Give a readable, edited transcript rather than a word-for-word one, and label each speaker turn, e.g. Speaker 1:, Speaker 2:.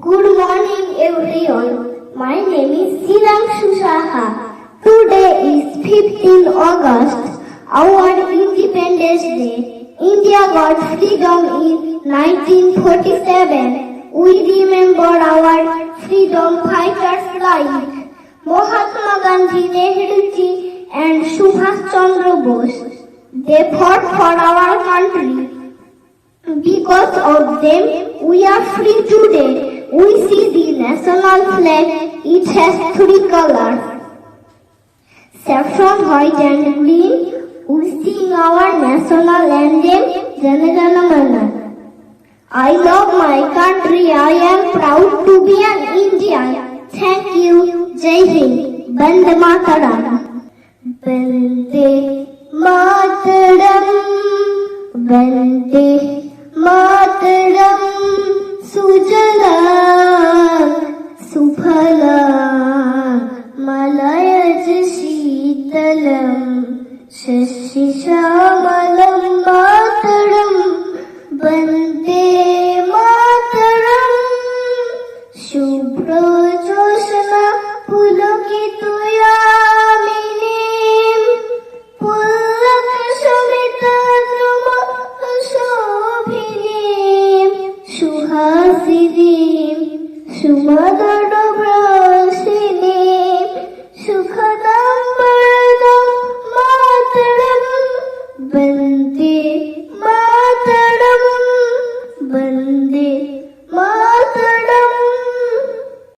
Speaker 1: Good morning everyone. My name is Sirangshu Saha. Today is 15 August, our Independence Day. India got freedom in 1947. We remember our freedom fighters like Mahatma Gandhi, Nehru ji and Subhash Chandra Bose. They fought for our country. Because of them, we are free today. We see the national flag. It has 3 colors. Saffron, white and green. We sing our national anthem, Jana Jana Mana. I love my country. I am proud to be an Indian. Thank you. Jai Hind. Vande Mataram. Vande Mataram. Vande Mataram. Sujala